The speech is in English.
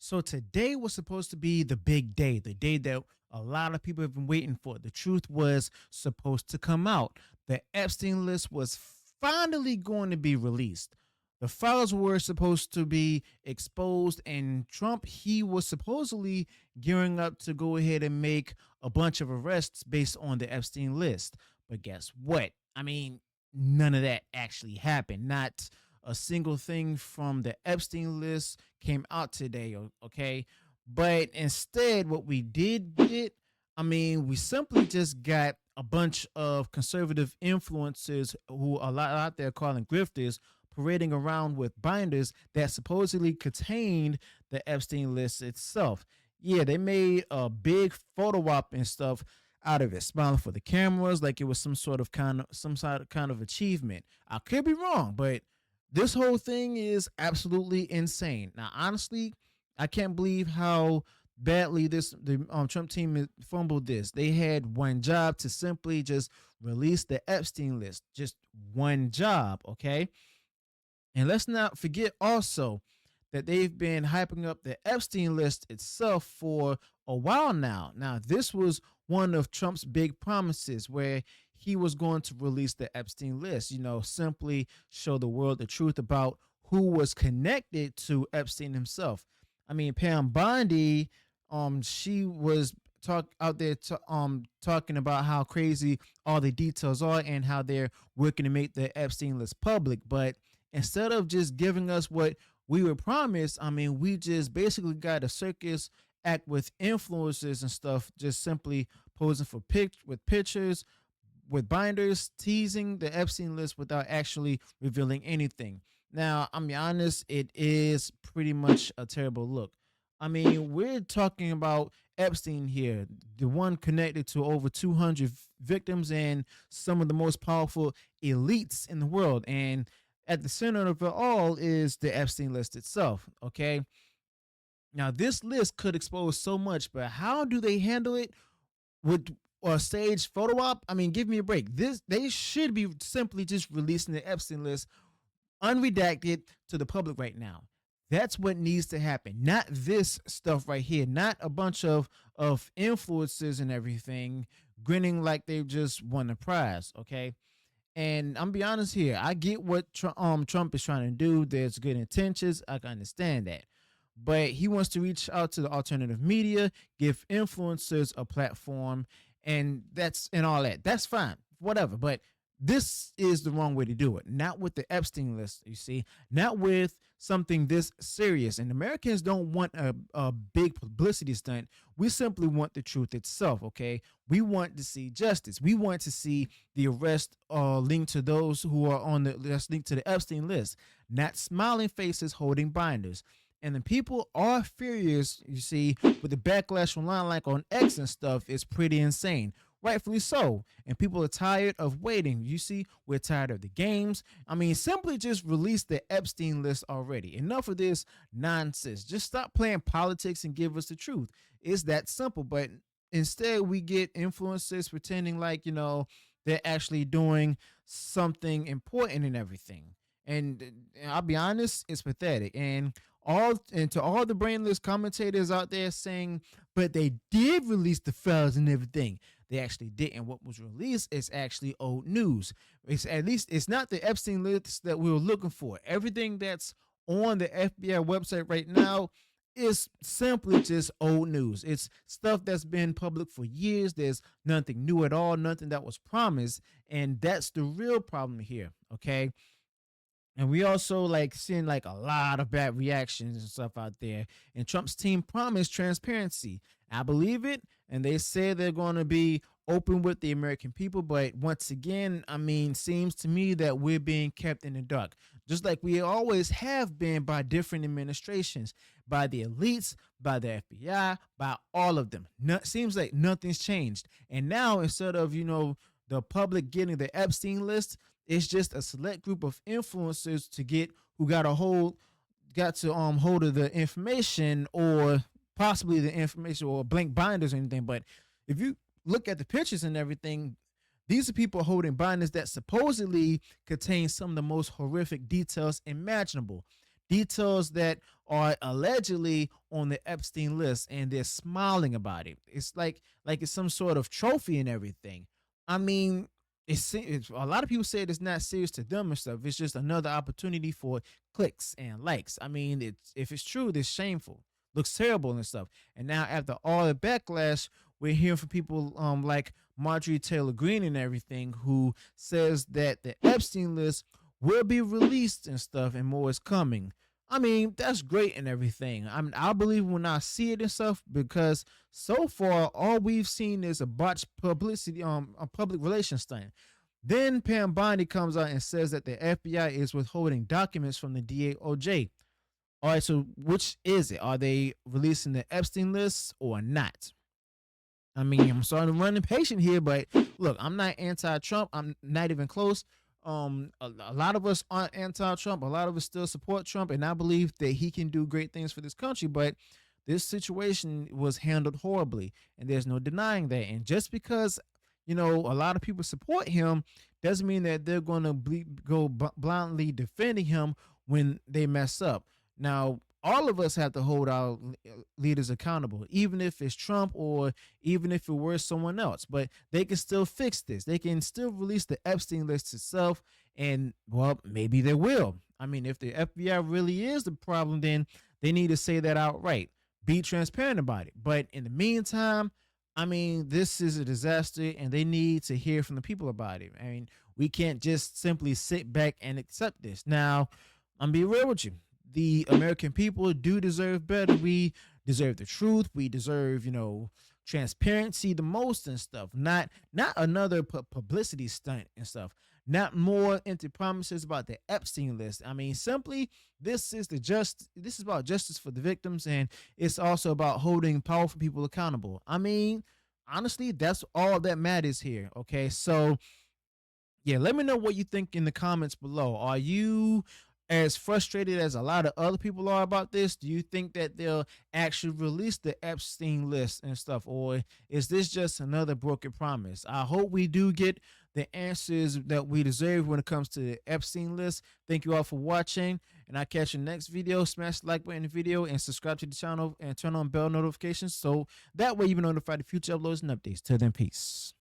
So today was supposed to be the big day, the day that a lot of people have been waiting for. The truth was supposed to come out. The Epstein list was finally going to be released. The files were supposed to be exposed, and Trump, he was supposedly gearing up to go ahead and make a bunch of arrests based on the Epstein list. But guess what? I mean, none of that actually happened. Not a single thing from the Epstein list came out today, okay? But instead, what we did get, I mean, we simply just got a bunch of conservative influencers who a lot out there calling grifters parading around with binders that supposedly contained the Epstein list itself. Yeah, they made a big photo op and stuff out of it, smiling for the cameras like it was some sort of kind of achievement. I could be wrong, but this whole thing is absolutely insane. Now, honestly, I can't believe how badly the Trump team fumbled this. They had one job to simply just release the Epstein list, just one job, okay? And let's not forget also that they've been hyping up the Epstein list itself for a while now. Now, this was one of Trump's big promises where he was going to release the Epstein list, simply show the world the truth about who was connected to Epstein himself. I mean, Pam Bondi, she was talking about how crazy all the details are and how they're working to make the Epstein list public, but instead of just giving us what we were promised, I mean, we just basically got a circus act with influencers and stuff, just simply posing for with pictures, with binders, teasing the Epstein list without actually revealing anything. Now, I'm be honest, it is pretty much a terrible look. I mean, we're talking about Epstein here, the one connected to over 200 victims and some of the most powerful elites in the world. And at the center of it all is the Epstein list itself. Okay. Now, this list could expose so much, but how do they handle it with a stage photo op? I mean, give me a break. They should be simply just releasing the Epstein list unredacted to the public right now. That's what needs to happen. Not this stuff right here. Not a bunch of influencers and everything grinning like they've just won a prize. Okay. And I'm be honest here. I get what Trump is trying to do. There's good intentions. I can understand that, but he wants to reach out to the alternative media, give influencers a platform, and all that. That's fine, whatever. But this is the wrong way to do it. Not with the Epstein list, you see. Not with something this serious. And Americans don't want a big publicity stunt. We simply want the truth itself, okay? We want to see justice. We want to see the arrest linked to those who are on that's linked to the Epstein list, not smiling faces holding binders. And the people are furious, you see, with the backlash online, like on X and stuff, is pretty insane. Rightfully so. And people are tired of waiting. You see, we're tired of the games. I mean, simply just release the Epstein list already. Enough of this nonsense. Just stop playing politics and give us the truth. It's that simple. But instead, we get influencers pretending like, they're actually doing something important and everything. And I'll be honest, it's pathetic. And to all the brainless commentators out there saying, but they did release the files and everything. They actually didn't. What was released is actually old news. It's not the Epstein list that we were looking for. Everything that's on the FBI website right now is simply just old news. It's stuff that's been public for years. There's nothing new at all, nothing that was promised. And that's the real problem here. Okay. And we also seeing a lot of bad reactions and stuff out there. And Trump's team promised transparency. I believe it. And they say they're going to be open with the American people. But once again, I mean, seems to me that we're being kept in the dark, just like we always have been by different administrations, by the elites, by the FBI, by all of them. Seems like nothing's changed. And now, instead of, the public getting the Epstein list, it's just a select group of influencers to get who got hold of the information, or possibly the information, or blank binders or anything. But if you look at the pictures and everything, these are people holding binders that supposedly contain some of the most horrific details imaginable. details that are allegedly on the Epstein list, and they're smiling about it. It's like it's some sort of trophy and everything. I mean, it's a lot of people say it's not serious to them and stuff. It's just another opportunity for clicks and likes. I mean, it's if it's true, it's shameful, looks terrible and stuff. And now after all the backlash, we're hearing from people like Marjorie Taylor Greene and everything, who says that the Epstein list will be released and stuff, and more is coming. I mean, that's great and everything. I believe when I see it and stuff, because so far all we've seen is a botched publicity, a public relations thing. Then Pam Bondi comes out and says that the FBI is withholding documents from the DOJ. All right, so which is it? Are they releasing the Epstein list or not? I mean, I'm starting to run impatient here, but look, I'm not anti-Trump. I'm not even close. A lot of us aren't anti-Trump. A lot of us still support Trump, and I believe that he can do great things for this country. But this situation was handled horribly, and there's no denying that. And just because a lot of people support him doesn't mean that they're going to go blindly defending him when they mess up. Now, all of us have to hold our leaders accountable, even if it's Trump or even if it were someone else. But they can still fix this. They can still release the Epstein list itself, and well, maybe they will. I mean, if the FBI really is the problem, then they need to say that outright. Be transparent about it. But in the meantime, I mean, this is a disaster, and they need to hear from the people about it. I mean, we can't just simply sit back and accept this. Now, I'm be real with you. The American people do deserve better. We deserve the truth. We deserve, transparency the most and stuff. Not another publicity stunt and stuff. Not more empty promises about the Epstein list. I mean, simply this is about justice for the victims, and it's also about holding powerful people accountable. I mean, honestly, that's all that matters here. Okay, so yeah, let me know what you think in the comments below. Are you as frustrated as a lot of other people are about this? Do you think that they'll actually release the Epstein list and stuff, or is this just another broken promise? I hope we do get the answers that we deserve when it comes to the Epstein list. Thank you all for watching, and I'll catch you next video. Smash the like button in the video and subscribe to the channel and turn on bell notifications so that way you'll be notified of future uploads and updates. Till then, peace.